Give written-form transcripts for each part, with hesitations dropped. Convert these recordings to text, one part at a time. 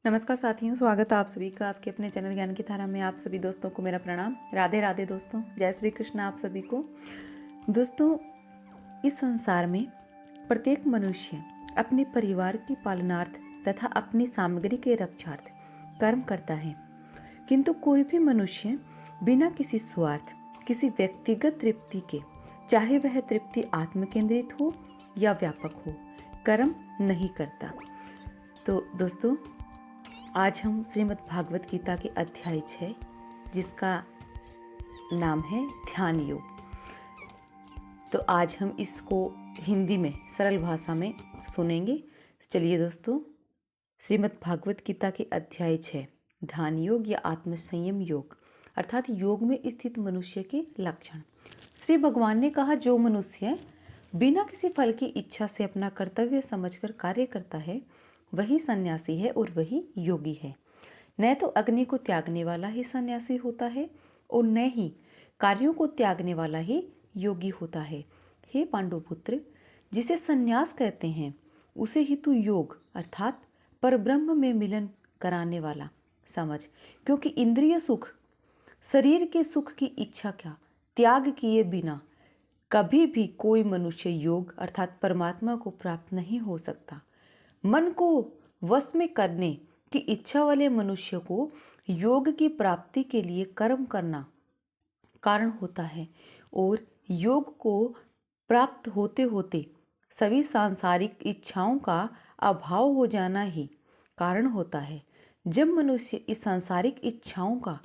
नमस्कार साथियों, स्वागत है आप सभी का आपके अपने चैनल ज्ञान की धारा में। आप सभी दोस्तों को मेरा प्रणाम। राधे राधे दोस्तों, जय श्री कृष्ण आप सभी को। दोस्तों, इस संसार में प्रत्येक मनुष्य अपने परिवार की पालनार्थ तथा अपनी सामग्री के रक्षार्थ कर्म करता है, किंतु कोई भी मनुष्य बिना किसी स्वार्थ, किसी व्यक्तिगत तृप्ति के, चाहे वह तृप्ति आत्म केंद्रित हो या व्यापक हो, कर्म नहीं करता। तो दोस्तों, आज हम श्रीमद् भागवत गीता के अध्याय 6 जिसका नाम है ध्यान योग। तो आज हम इसको हिंदी में सरल भाषा में सुनेंगे। तो चलिए दोस्तों, श्रीमद् भागवत गीता के अध्याय 6 ध्यान योग या आत्म संयम योग अर्थात योग में स्थित मनुष्य के लक्षण। श्री भगवान ने कहा, जो मनुष्य बिना किसी फल की इच्छा से अपना कर्तव्य समझकर कार्य करता है वही सन्यासी है और वही योगी है। न तो अग्नि को त्यागने वाला ही सन्यासी होता है और न ही कार्यों को त्यागने वाला ही योगी होता है। हे पांडुपुत्र, जिसे सन्यास कहते हैं उसे ही तू योग अर्थात परब्रह्म में मिलन कराने वाला समझ, क्योंकि इंद्रिय सुख, शरीर के सुख की इच्छा का त्याग किए बिना कभी भी कोई मनुष्य योग अर्थात परमात्मा को प्राप्त नहीं हो सकता। मन को वश में करने की इच्छा वाले मनुष्य को योग की प्राप्ति के लिए कर्म करना कारण होता है और योग को प्राप्त होते होते सभी सांसारिक इच्छाओं का अभाव हो जाना ही कारण होता है। जब मनुष्य इस सांसारिक इच्छाओं का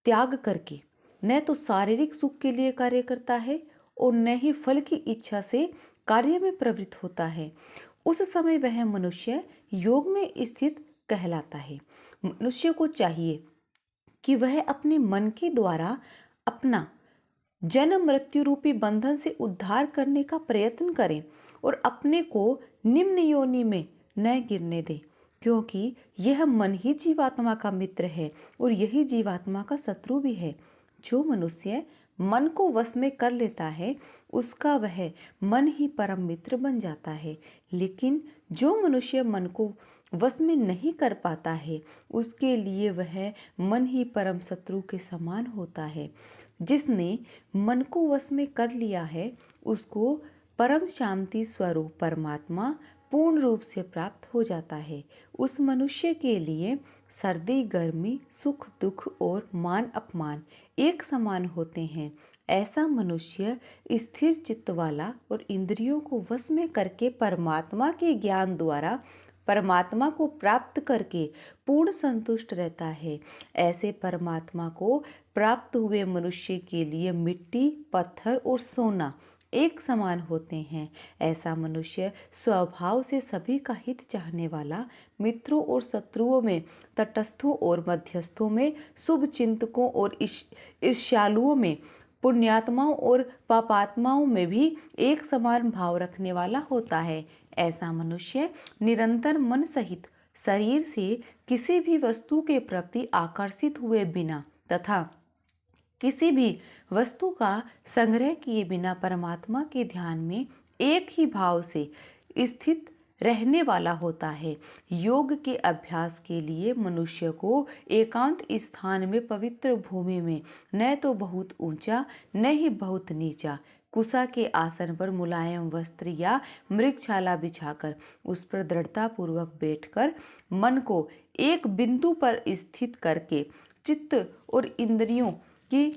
त्याग करके न तो शारीरिक सुख के लिए कार्य करता है और न ही फल की इच्छा से कार्य में प्रवृत्त होता है, उस समय वह मनुष्य योग में स्थित कहलाता है। मनुष्य को चाहिए कि वह अपने मन के द्वारा अपना जन्म मृत्यु रूपी बंधन से उद्धार करने का प्रयत्न करे और अपने को निम्न योनि में न गिरने दे, क्योंकि यह मन ही जीवात्मा का मित्र है और यही जीवात्मा का शत्रु भी है। जो मनुष्य मन को वश में कर लेता है उसका वह मन ही परम मित्र बन जाता है, लेकिन जो मनुष्य मन को वश में नहीं कर पाता है उसके लिए वह मन ही परम शत्रु के समान होता है। जिसने मन को वश में कर लिया है उसको परम शांति स्वरूप परमात्मा पूर्ण रूप से प्राप्त हो जाता है। उस मनुष्य के लिए सर्दी गर्मी, सुख दुख और मान अपमान एक समान होते हैं। ऐसा मनुष्य स्थिर चित्त वाला और इंद्रियों को वश में करके परमात्मा के ज्ञान द्वारा परमात्मा को प्राप्त करके पूर्ण संतुष्ट रहता है। ऐसे परमात्मा को प्राप्त हुए मनुष्य के लिए मिट्टी, पत्थर और सोना एक समान होते हैं। ऐसा मनुष्य स्वभाव से सभी का हित चाहने वाला, मित्रों और शत्रुओं में, तटस्थों और मध्यस्थों में, शुभ चिंतकों और ईर्ष्यालुओं में, पुण्यात्माओं और पापात्माओं में भी एक समान भाव रखने वाला होता है। ऐसा मनुष्य निरंतर मन सहित शरीर से किसी भी वस्तु के प्रति आकर्षित हुए बिना तथा किसी भी वस्तु का संग्रह किए बिना परमात्मा के ध्यान में एक ही भाव से स्थित रहने वाला होता है। योग के अभ्यास के लिए मनुष्य को एकांत स्थान में, पवित्र भूमि में, न तो बहुत ऊंचा न ही बहुत नीचा, कुशा के आसन पर मुलायम वस्त्र या मृगशाला बिछाकर उस पर दृढ़ता पूर्वक बैठकर मन को एक बिंदु पर स्थित करके चित्त और इंद्रियों की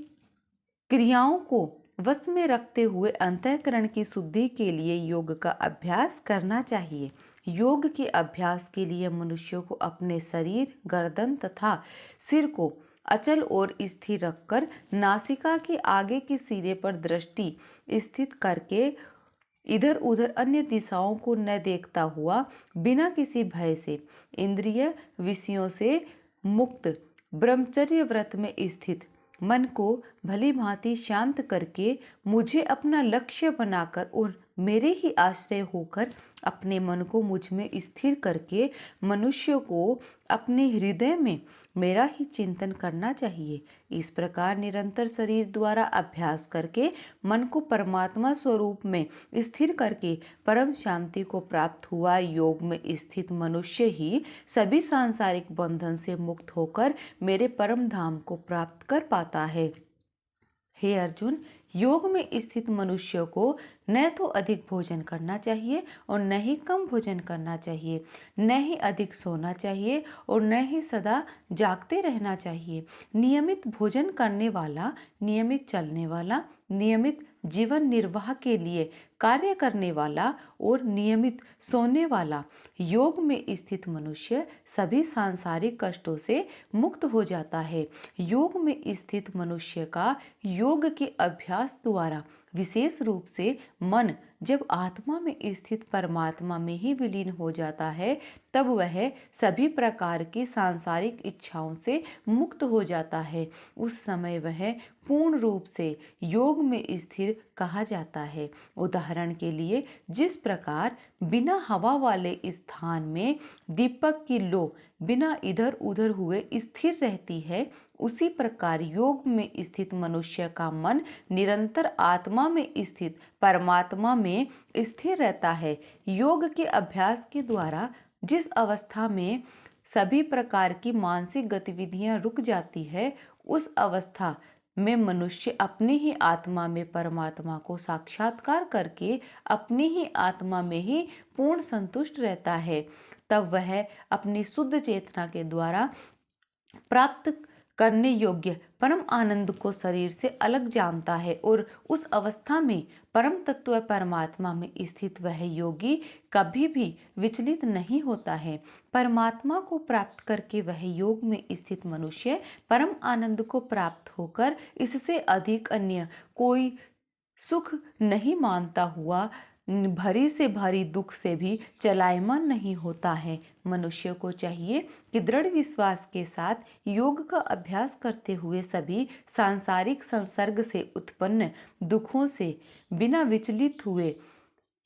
क्रियाओं को वश में रखते हुए अंतःकरण की शुद्धि के लिए योग का अभ्यास करना चाहिए। योग के अभ्यास के लिए मनुष्य को अपने शरीर, गर्दन तथा सिर को अचल और स्थिर रखकर नासिका के आगे के सिरे पर दृष्टि स्थित करके इधर उधर अन्य दिशाओं को न देखता हुआ बिना किसी भय से इंद्रिय विषयों से मुक्त ब्रह्मचर्य व्रत में स्थित मन को भली भांति शांत करके मुझे अपना लक्ष्य बनाकर और मेरे ही आश्रय होकर अपने मन को मुझ में स्थिर करके मनुष्य को अपने हृदय में मेरा ही चिंतन करना चाहिए। इस प्रकार निरंतर शरीर द्वारा अभ्यास करके मन को परमात्मा स्वरूप में स्थिर करके परम शांति को प्राप्त हुआ योग में स्थित मनुष्य ही सभी सांसारिक बंधन से मुक्त होकर मेरे परम धाम को प्राप्त कर पाता है। हे अर्जुन, योग में स्थित मनुष्य को न तो अधिक भोजन करना चाहिए और न ही कम भोजन करना चाहिए, न ही अधिक सोना चाहिए और न ही सदा जागते रहना चाहिए। नियमित भोजन करने वाला, नियमित चलने वाला, नियमित जीवन निर्वाह के लिए कार्य करने वाला और नियमित सोने वाला योग में स्थित मनुष्य सभी सांसारिक कष्टों से मुक्त हो जाता है। योग में स्थित मनुष्य का योग के अभ्यास द्वारा विशेष रूप से मन जब आत्मा में स्थित परमात्मा में ही विलीन हो जाता है, तब वह सभी प्रकार की सांसारिक इच्छाओं से मुक्त हो जाता है। उस समय वह पूर्ण रूप से योग में स्थिर कहा जाता है। उदाहरण के लिए, जिस प्रकार बिना हवा वाले स्थान में दीपक की लो बिना इधर उधर हुए स्थिर रहती है, उसी प्रकार योग में स्थित मनुष्य का मन निरंतर आत्मा में स्थित परमात्मा में स्थिर रहता है। योग के अभ्यास के द्वारा जिस अवस्था में सभी प्रकार की मानसिक गतिविधियां रुक जाती है, उस अवस्था में मनुष्य अपनी ही आत्मा में परमात्मा को साक्षात्कार करके अपनी ही आत्मा में ही पूर्ण संतुष्ट रहता है। तब वह अपनी शुद्ध चेतना के द्वारा प्राप्त करने योग्य परम आनंद को शरीर से अलग जानता है और उस अवस्था में परम तत्व परमात्मा में स्थित वह योगी कभी भी विचलित नहीं होता है। परमात्मा को प्राप्त करके वह योग में स्थित मनुष्य परम आनंद को प्राप्त होकर इससे अधिक अन्य कोई सुख नहीं मानता हुआ भरी से भारी दुख से भी चलायमान नहीं होता है। मनुष्य को चाहिए कि दृढ़ विश्वास के साथ योग का अभ्यास करते हुए सभी सांसारिक संसर्ग से उत्पन्न दुखों से बिना विचलित हुए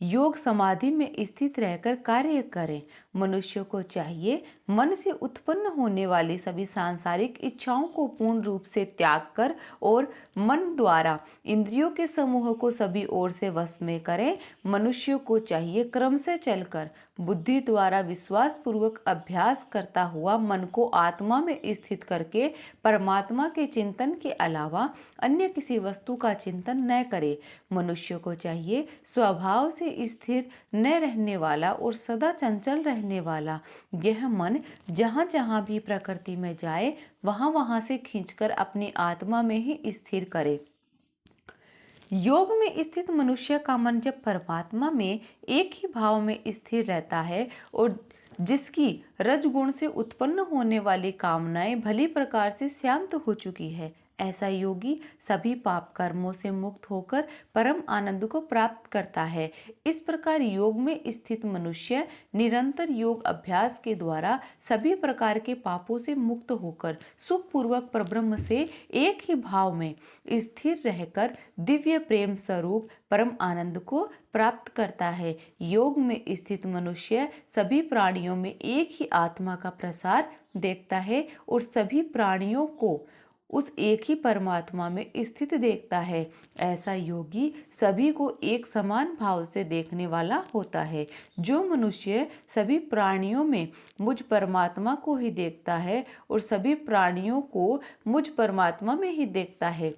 योग समाधि में स्थित रहकर कार्य करें। मनुष्य को चाहिए मन से उत्पन्न होने वाली सभी सांसारिक इच्छाओं को पूर्ण रूप से त्याग कर और मन द्वारा इंद्रियों के समूह को सभी ओर से वश में करें। मनुष्य को चाहिए क्रम से चलकर बुद्धि द्वारा विश्वास पूर्वक अभ्यास करता हुआ मन को आत्मा में स्थित करके परमात्मा के चिंतन के अलावा अन्य किसी वस्तु का चिंतन न करे। मनुष्य को चाहिए स्वभाव से स्थिर न रहने वाला और सदा चंचल रहने वाला यह मन जहाँ जहाँ भी प्रकृति में जाए वहाँ वहाँ से खींचकर अपनी आत्मा में ही स्थिर करे। योग में स्थित मनुष्य का मन जब परमात्मा में एक ही भाव में स्थिर रहता है और जिसकी रजगुण से उत्पन्न होने वाली कामनाएं भली प्रकार से शांत हो चुकी है, ऐसा योगी सभी पाप कर्मों से मुक्त होकर परम आनंद को प्राप्त करता है। इस प्रकार योग में स्थित मनुष्य निरंतर योग अभ्यास के द्वारा सभी प्रकार के पापों से मुक्त होकर सुखपूर्वक परब्रह्म से एक ही भाव में स्थिर रहकर दिव्य प्रेम स्वरूप परम आनंद को प्राप्त करता है। योग में स्थित मनुष्य सभी प्राणियों में एक ही आत्मा का प्रसार देखता है और सभी प्राणियों को उस एक ही परमात्मा में स्थित देखता है। ऐसा योगी सभी को एक समान भाव से देखने वाला होता है। जो मनुष्य सभी प्राणियों में मुझ परमात्मा को ही देखता है और सभी प्राणियों को मुझ परमात्मा में ही देखता है,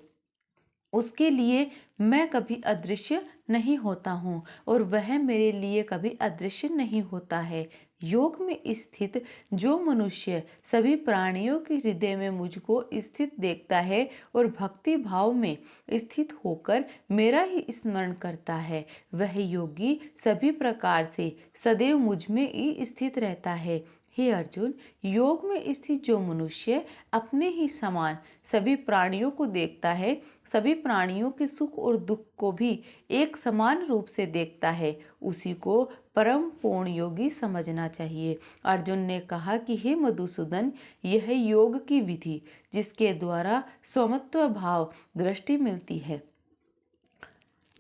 उसके लिए मैं कभी अदृश्य नहीं होता हूँ और वह मेरे लिए कभी अदृश्य नहीं होता है। योग में स्थित जो मनुष्य सभी प्राणियों के हृदय में मुझको स्थित देखता है और भक्ति भाव में स्थित होकर मेरा ही स्मरण करता है, वह योगी सभी प्रकार से सदैव मुझ में ही स्थित रहता है। हे अर्जुन, योग में स्थित जो मनुष्य अपने ही समान सभी प्राणियों को देखता है, सभी प्राणियों के सुख और दुख को भी एक समान रूप से देखता है, उसी को परम पूर्ण योगी समझना चाहिए। अर्जुन ने कहा कि हे मधुसूदन, यह योग की विधि जिसके द्वारा स्वमत्व भाव दृष्टि मिलती है।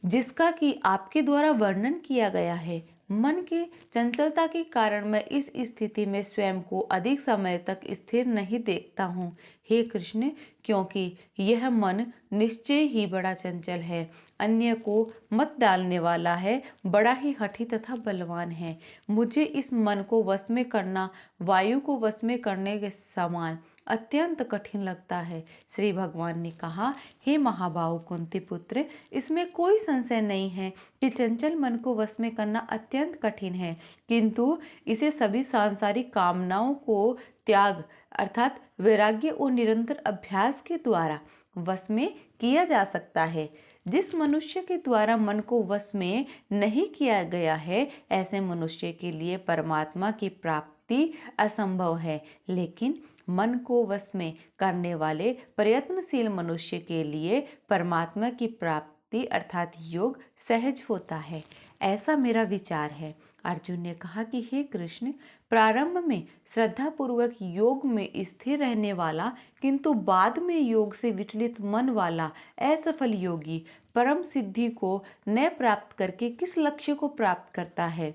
जिसका कि आपके द्वारा वर्णन किया गया है। मन के चंचलता के कारण मैं इस स्थिति में स्वयं को अधिक समय तक स्थिर नहीं देखता हूँ हे कृष्ण, क्योंकि यह मन निश्चय ही बड़ा चंचल है, अन्य को मत डालने वाला है, बड़ा ही हठी तथा बलवान है। मुझे इस मन को वश में करना वायु को वश में करने के समान अत्यंत कठिन लगता है। श्री भगवान ने कहा, हे महाबाहु कुंती पुत्र, इसमें कोई संशय नहीं है कि चंचल मन को वश में करना अत्यंत कठिन है, किंतु इसे सभी सांसारिक कामनाओं को त्याग अर्थात वैराग्य और निरंतर अभ्यास के द्वारा वश में किया जा सकता है। जिस मनुष्य के द्वारा मन को वश में नहीं किया गया है, ऐसे मनुष्य के लिए परमात्मा की प्राप्ति असंभव है, लेकिन मन को वश में करने वाले प्रयत्नशील मनुष्य के लिए परमात्मा की प्राप्ति अर्थात योग सहज होता है। ऐसा मेरा विचार है। अर्जुन ने कहा कि हे कृष्ण, प्रारंभ में श्रद्धा पूर्वक योग में स्थिर रहने वाला किंतु बाद में योग से विचलित मन वाला असफल योगी परम सिद्धि को न प्राप्त करके किस लक्ष्य को प्राप्त करता है?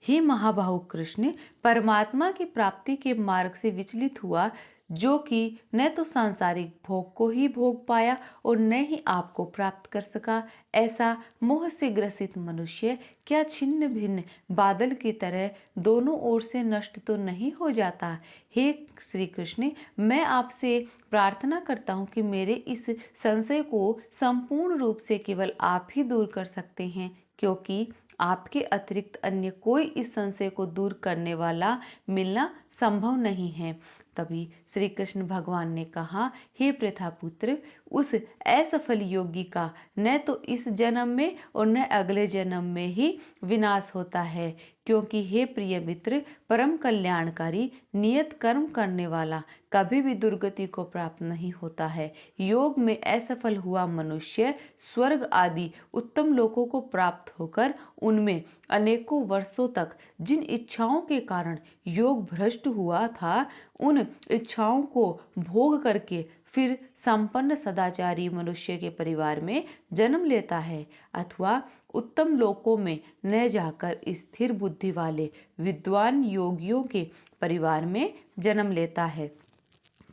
हे महाबाहु कृष्ण, परमात्मा की प्राप्ति के मार्ग से विचलित हुआ, जो कि न तो सांसारिक भोग को ही भोग पाया और न ही आपको प्राप्त कर सका, ऐसा मोह से ग्रसित मनुष्य क्या छिन्न भिन्न बादल की तरह दोनों ओर से नष्ट तो नहीं हो जाता? हे श्री कृष्ण, मैं आपसे प्रार्थना करता हूँ कि मेरे इस संशय को संपूर्ण रूप से केवल आप ही दूर कर सकते हैं, क्योंकि आपके अतिरिक्त अन्य कोई इस संशय को दूर करने वाला मिलना संभव नहीं है। तभी श्री कृष्ण भगवान ने कहा, हे प्रथापुत्र, उस असफल योगी का न तो इस जन्म में और न अगले जन्म में ही विनाश होता है, क्योंकि हे प्रिय मित्र, परम कल्याणकारी नियत कर्म करने वाला कभी भी दुर्गति को प्राप्त नहीं होता है। योग में असफल हुआ मनुष्य स्वर्ग आदि उत्तम लोकों को प्राप्त होकर उनमें अनेकों वर्षों तक जिन इच्छाओं के कारण योग भ्रष्ट हुआ था, उन इच्छाओं को भोग करके फिर संपन्न सदाचारी मनुष्य के परिवार में जन्म लेता है, अथवा उत्तम लोकों में न जाकर स्थिर बुद्धि वाले विद्वान योगियों के परिवार में जन्म लेता है।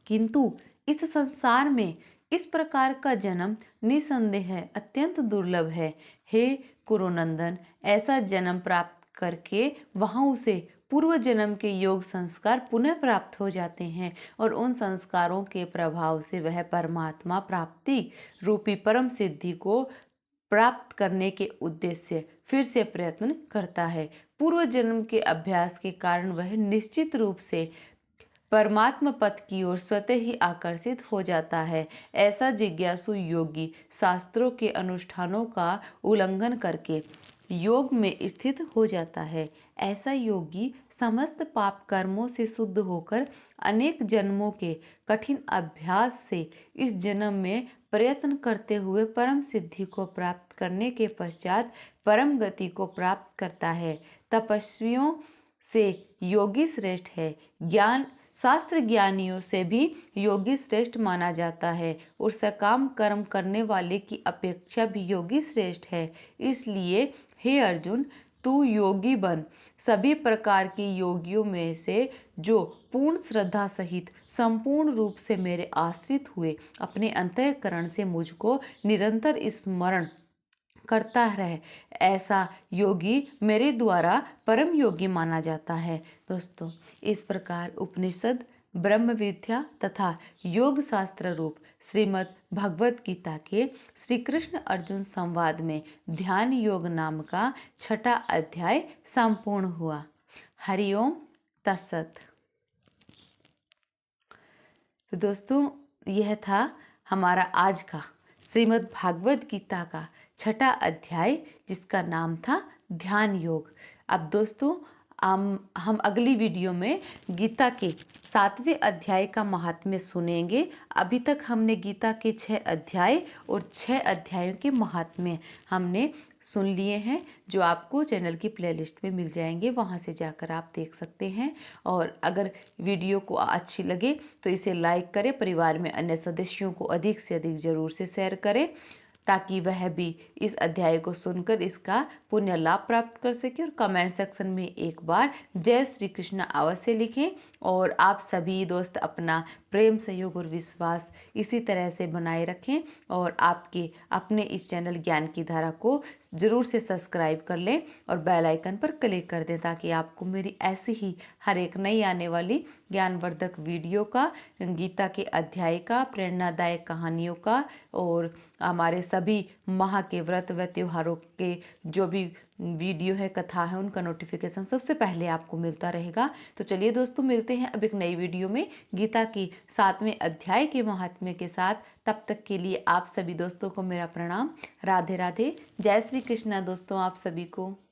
किंतु इस संसार में इस प्रकार का जन्म निसंदेह अत्यंत दुर्लभ है। हे कुरुनंदन, ऐसा जन्म प्राप्त करके वहां उसे पूर्व जन्म के योग संस्कार पुनः प्राप्त हो जाते हैं और उन संस्कारों के प्रभाव से वह परमात्मा प्राप्ति रूपी परम सिद्धि को प्राप्त करने के उद्देश्य फिर से प्रयत्न करता है। पूर्व जन्म के अभ्यास के कारण वह निश्चित रूप से परमात्मा पद की ओर स्वतः ही आकर्षित हो जाता है। ऐसा जिज्ञासु योगी शास्त्रों के अनुष्ठानों का उल्लंघन करके योग में स्थित हो जाता है। ऐसा योगी समस्त पाप कर्मों से शुद्ध होकर अनेक जन्मों के कठिन अभ्यास से इस जन्म में प्रयत्न करते हुए परम सिद्धि को प्राप्त करने के पश्चात परम गति को प्राप्त करता है। तपस्वियों से योगी श्रेष्ठ है, ज्ञान शास्त्र ज्ञानियों से भी योगी श्रेष्ठ माना जाता है और सकाम कर्म करने वाले की अपेक्षा भी योगी श्रेष्ठ है। इसलिए हे अर्जुन, तू योगी बन। सभी प्रकार के योगियों में से जो पूर्ण श्रद्धा सहित संपूर्ण रूप से मेरे आश्रित हुए अपने अंतःकरण से मुझको निरंतर स्मरण करता रहे, ऐसा योगी मेरे द्वारा परम योगी माना जाता है। दोस्तों, इस प्रकार उपनिषद, ब्रह्म विद्या तथा योग शास्त्र रूप श्रीमद् भगवत गीता के श्री कृष्ण अर्जुन संवाद में ध्यान योग नाम का 6ठा अध्याय संपूर्ण हुआ। हरिओम तत्सत। तो दोस्तों, यह था हमारा आज का श्रीमद् भागवत गीता का 6ठा अध्याय, जिसका नाम था ध्यान योग। अब दोस्तों, हम अगली वीडियो में गीता के 7वें अध्याय का महात्म्य सुनेंगे। अभी तक हमने गीता के 6 अध्याय और 6 अध्यायों के महात्म्य हमने सुन लिए हैं, जो आपको चैनल की प्लेलिस्ट में मिल जाएंगे, वहां से जाकर आप देख सकते हैं। और अगर वीडियो को अच्छी लगे तो इसे लाइक करें, परिवार में अन्य सदस्यों को अधिक से अधिक जरूर से शेयर करें। ताकि वह भी इस अध्याय को सुनकर इसका पुण्य लाभ प्राप्त कर सके। और कमेंट सेक्शन में एक बार जय श्री कृष्ण अवश्य लिखें। और आप सभी दोस्त अपना प्रेम, सहयोग और विश्वास इसी तरह से बनाए रखें और आपके अपने इस चैनल ज्ञान की धारा को जरूर से सब्सक्राइब कर लें और बेल आइकन पर क्लिक कर दें, ताकि आपको मेरी ऐसी ही हर एक नई आने वाली ज्ञानवर्धक वीडियो का, गीता के अध्याय का, प्रेरणादायक कहानियों का और हमारे सभी माह के व्रत व त्योहारों के जो भी वीडियो है, कथा है, उनका नोटिफिकेशन सबसे पहले आपको मिलता रहेगा। तो चलिए दोस्तों, मिलते हैं अब एक नई वीडियो में गीता की 7वें अध्याय के महात्म्य के साथ। तब तक के लिए आप सभी दोस्तों को मेरा प्रणाम। राधे राधे। जय श्री कृष्णा दोस्तों आप सभी को।